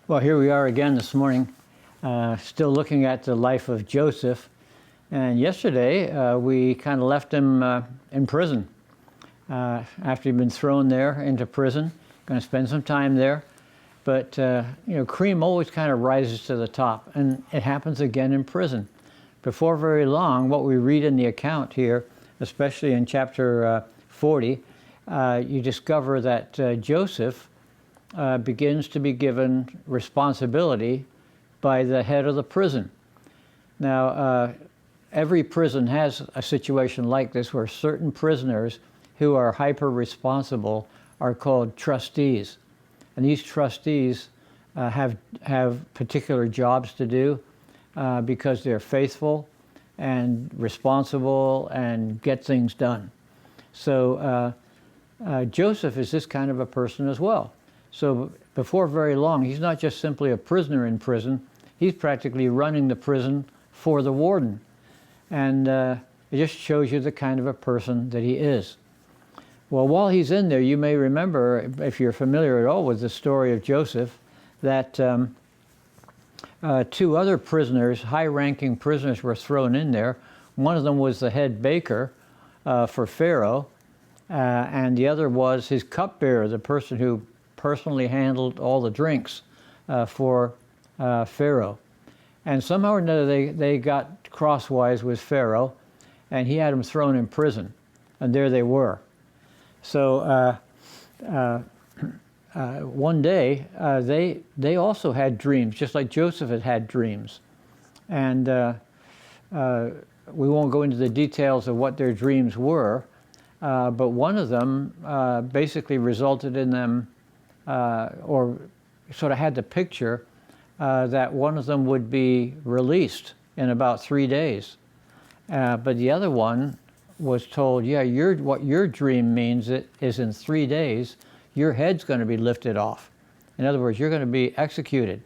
Well, here we are again this morning, still looking at the life of Joseph. And yesterday, we kind of left him in prison. After he'd been thrown there into prison, going to spend some time there. But, cream always kind of rises to the top, and it happens again in prison. Before very long, what we read in the account here, especially in chapter 40, you discover that Joseph begins to be given responsibility by the head of the prison. Now, every prison has a situation like this where certain prisoners who are hyper-responsible are called trustees. And these trustees have particular jobs to do because they're faithful and responsible and get things done. So Joseph is this kind of a person as well. So before very long, he's not just simply a prisoner in prison, he's practically running the prison for the warden. And it just shows you the kind of a person that he is. Well, while he's in there, you may remember, if you're familiar at all with the story of Joseph, that two other prisoners, high-ranking prisoners, were thrown in there. One of them was the head baker for Pharaoh, and the other was his cupbearer, the person who personally handled all the drinks for Pharaoh. And somehow or another they got crosswise with Pharaoh, and he had them thrown in prison, and there they were. So one day they also had dreams, just like Joseph had dreams. And we won't go into the details of what their dreams were, but one of them basically resulted in them or sort of had the picture that one of them would be released in about 3 days. But the other one was told, yeah, what your dream means is in 3 days, your head's going to be lifted off. In other words, you're going to be executed.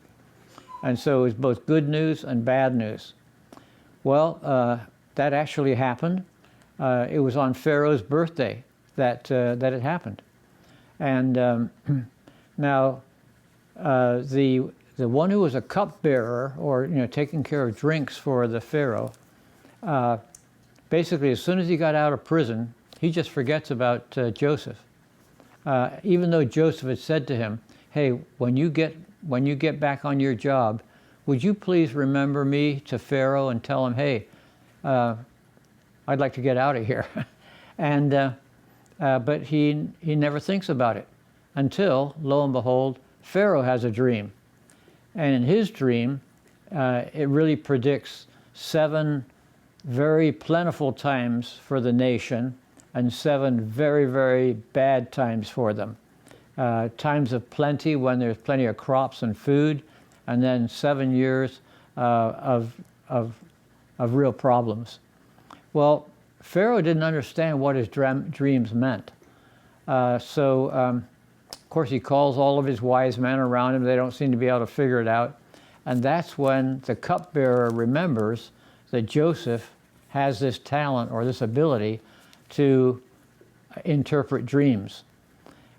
And so it was both good news and bad news. Well, that actually happened. It was on Pharaoh's birthday that it happened. And now, the one who was a cupbearer, or taking care of drinks for the Pharaoh, basically as soon as he got out of prison, he just forgets about Joseph. Even though Joseph had said to him, "Hey, when you get back on your job, would you please remember me to Pharaoh and tell him, hey, I'd like to get out of here." And but he never thinks about it. Until, lo and behold, Pharaoh has a dream. And in his dream, it really predicts 7 very plentiful times for the nation and 7 very, very bad times for them. Times of plenty when there's plenty of crops and food, and then 7 years of real problems. Well, Pharaoh didn't understand what his dreams meant. Of course, he calls all of his wise men around him. They don't seem to be able to figure it out. And that's when the cupbearer remembers that Joseph has this talent or this ability to interpret dreams.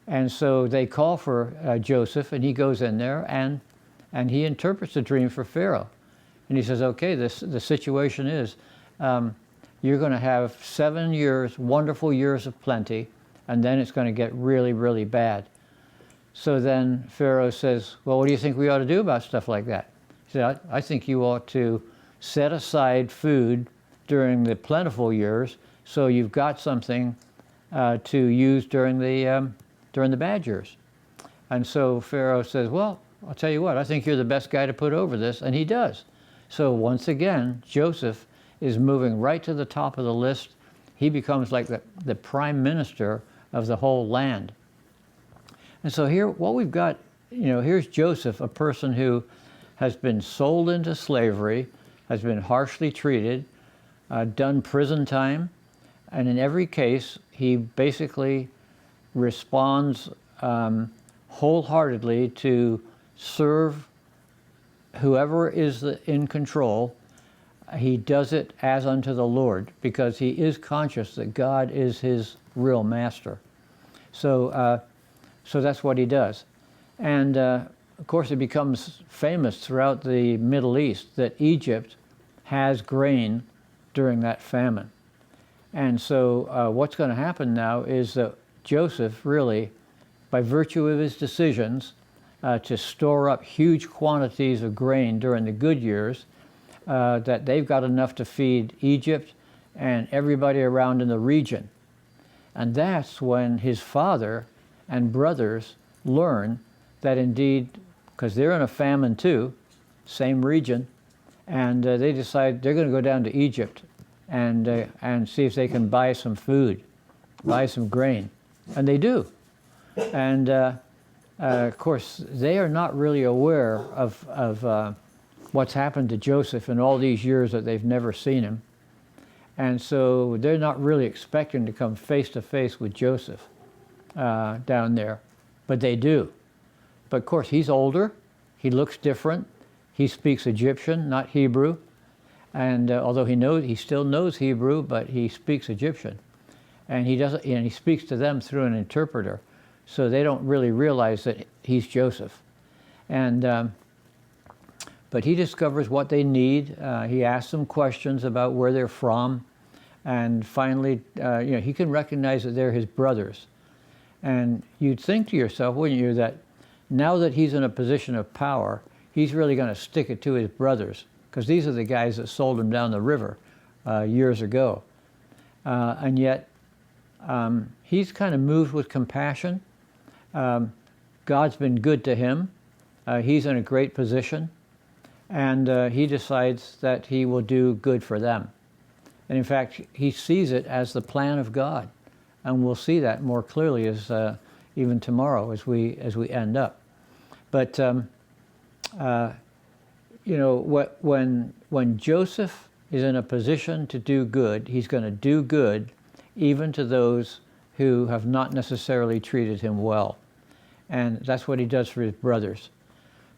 And so they call for Joseph, and he goes in there, and he interprets the dream for Pharaoh. And he says, okay, the situation is, you're going to have 7 years, wonderful years of plenty, and then it's going to get really, really bad. So then Pharaoh says, well, what do you think we ought to do about stuff like that? He said, I think you ought to set aside food during the plentiful years so you've got something to use during the bad years. And so Pharaoh says, well, I'll tell you what, I think you're the best guy to put over this, and he does. So once again, Joseph is moving right to the top of the list. He becomes like the prime minister of the whole land. And so here, what we've got, here's Joseph, a person who has been sold into slavery, has been harshly treated, done prison time, and in every case, he basically responds wholeheartedly to serve whoever is in control. He does it as unto the Lord because he is conscious that God is his real master. So that's what he does. And of course, it becomes famous throughout the Middle East that Egypt has grain during that famine. And so what's going to happen now is that Joseph really, by virtue of his decisions to store up huge quantities of grain during the good years, that they've got enough to feed Egypt and everybody around in the region. And that's when his father and brothers learn that indeed, because they're in a famine too, same region, and they decide they're going to go down to Egypt and see if they can buy some food, buy some grain. And they do. And of course, they are not really aware of what's happened to Joseph in all these years that they've never seen him. And so they're not really expecting to come face to face with Joseph down there, but they do. But of course, he's older, he looks different, he speaks Egyptian, not Hebrew, and although he still knows Hebrew, but he speaks Egyptian, and he speaks to them through an interpreter, so they don't really realize that he's Joseph. And but he discovers what they need. He asks them questions about where they're from, and finally, he can recognize that they're his brothers. And you'd think to yourself, wouldn't you, that now that he's in a position of power, he's really going to stick it to his brothers, because these are the guys that sold him down the river years ago. And yet, he's kind of moved with compassion. God's been good to him. He's in a great position. And he decides that he will do good for them. And in fact, he sees it as the plan of God. And we'll see that more clearly as even tomorrow as we end up. But when Joseph is in a position to do good, he's going to do good even to those who have not necessarily treated him well. And that's what he does for his brothers.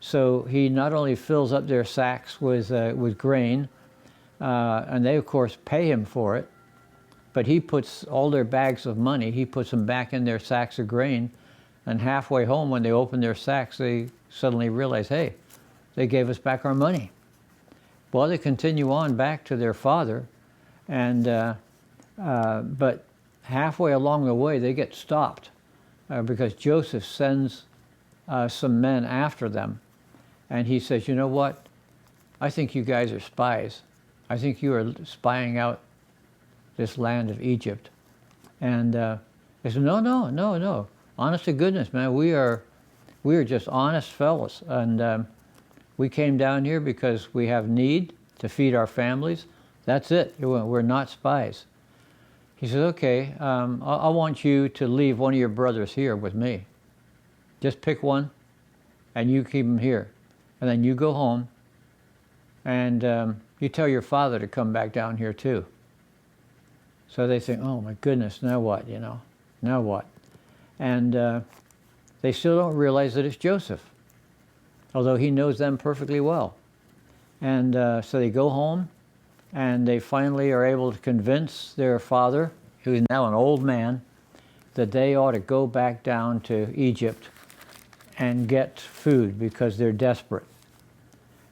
So he not only fills up their sacks with grain, and they of course pay him for it, but he puts all their bags of money, he puts them back in their sacks of grain, and halfway home when they open their sacks, they suddenly realize, hey, they gave us back our money. Well, they continue on back to their father, and but halfway along the way they get stopped because Joseph sends some men after them, and he says, you know what, I think you guys are spies. I think you are spying out this land of Egypt. And they said, no. Honest to goodness, man, we are just honest fellows, and we came down here because we have need to feed our families. That's it. We're not spies. He says, okay, I want you to leave one of your brothers here with me. Just pick one, and you keep him here. And then you go home, and you tell your father to come back down here too. So they think, oh my goodness, now what, now what? And they still don't realize that it's Joseph, although he knows them perfectly well. And so they go home, and they finally are able to convince their father, who is now an old man, that they ought to go back down to Egypt and get food because they're desperate.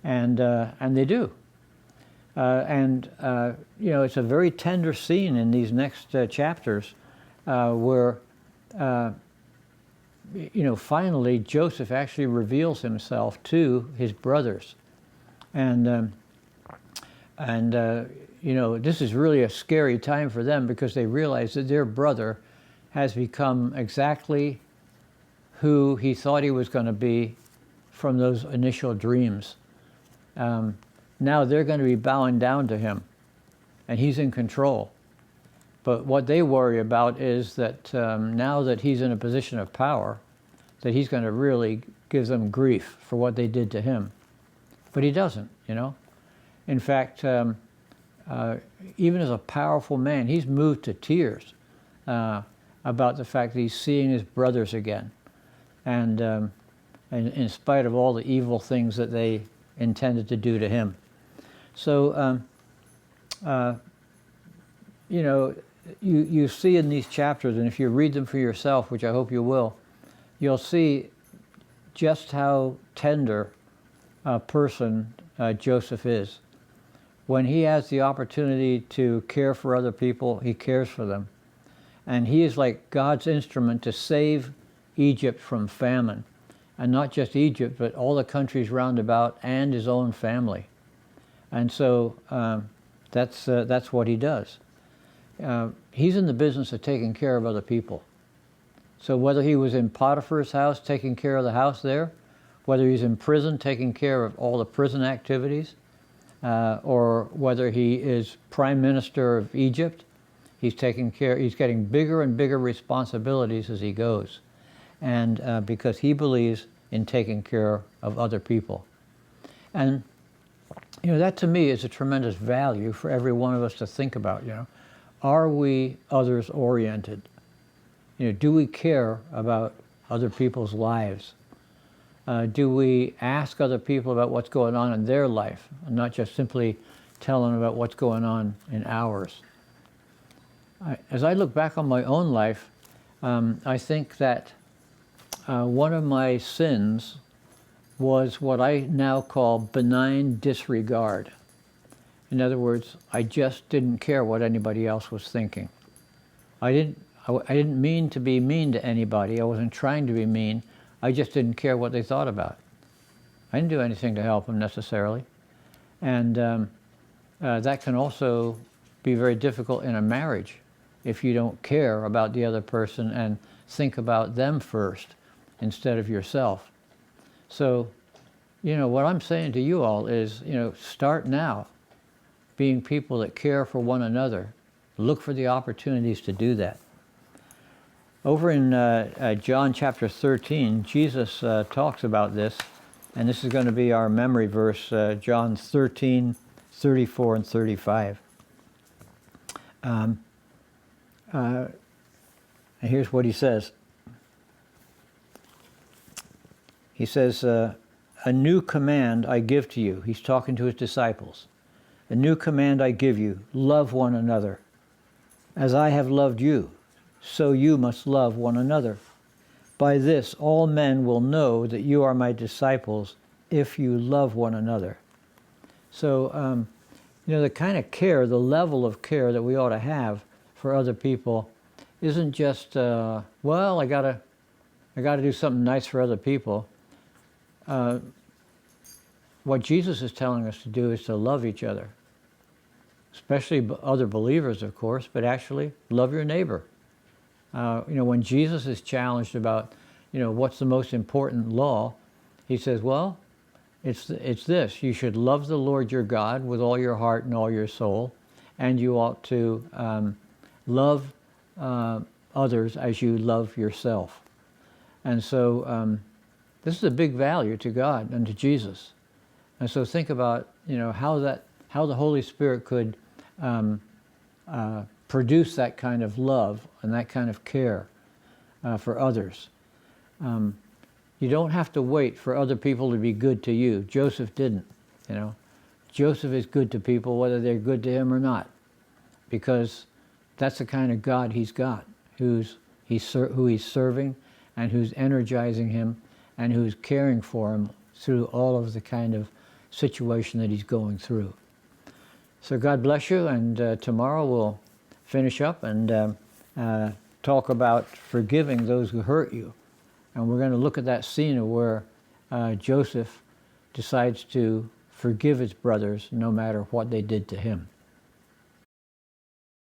And they do. It's a very tender scene in these next chapters where, finally Joseph actually reveals himself to his brothers. And this is really a scary time for them because they realize that their brother has become exactly who he thought he was going to be from those initial dreams. Now they're going to be bowing down to him, and he's in control. But what they worry about is that now that he's in a position of power, that he's going to really give them grief for what they did to him. But he doesn't, In fact, even as a powerful man, he's moved to tears about the fact that he's seeing his brothers again. And in spite of all the evil things that they intended to do to him. So, you see in these chapters, and if you read them for yourself, which I hope you will, you'll see just how tender a person Joseph is. When he has the opportunity to care for other people, he cares for them. And he is like God's instrument to save Egypt from famine. And not just Egypt, but all the countries round about and his own family. And so that's what he does. He's in the business of taking care of other people. So whether he was in Potiphar's house taking care of the house there, whether he's in prison taking care of all the prison activities, or whether he is prime minister of Egypt, he's getting bigger and bigger responsibilities as he goes. And because he believes in taking care of other people. And that to me is a tremendous value for every one of us to think about. Are we others oriented? Do we care about other people's lives? Do we ask other people about what's going on in their life, and not just simply tell them about what's going on in ours? As I look back on my own life, I think that one of my sins was what I now call benign disregard. In other words, I just didn't care what anybody else was thinking. I didn't mean to be mean to anybody. I wasn't trying to be mean. I just didn't care what they thought about. I didn't do anything to help them necessarily. And that can also be very difficult in a marriage if you don't care about the other person and think about them first instead of yourself. So, what I'm saying to you all is, start now being people that care for one another. Look for the opportunities to do that. Over in John chapter 13, Jesus talks about this, and this is going to be our memory verse, John 13, 34 and 35. And here's what he says. He says, a new command I give to you. He's talking to his disciples. A new command I give you, love one another. As I have loved you, so you must love one another. By this all men will know that you are my disciples if you love one another. So, the kind of care, the level of care that we ought to have for other people isn't just, I gotta do something nice for other people. What Jesus is telling us to do is to love each other, especially other believers, of course, but actually love your neighbor. When Jesus is challenged about, what's the most important law, he says, well, it's this. You should love the Lord your God with all your heart and all your soul, and you ought to love others as you love yourself. And so this is a big value to God and to Jesus. And so think about, how the Holy Spirit could produce that kind of love and that kind of care for others. You don't have to wait for other people to be good to you. Joseph didn't. Joseph is good to people whether they're good to him or not, because that's the kind of God he's got, who he's serving and who's energizing him and who's caring for him through all of the kind of situation that he's going through. So God bless you, and tomorrow we'll finish up and talk about forgiving those who hurt you. And we're going to look at that scene of where Joseph decides to forgive his brothers no matter what they did to him.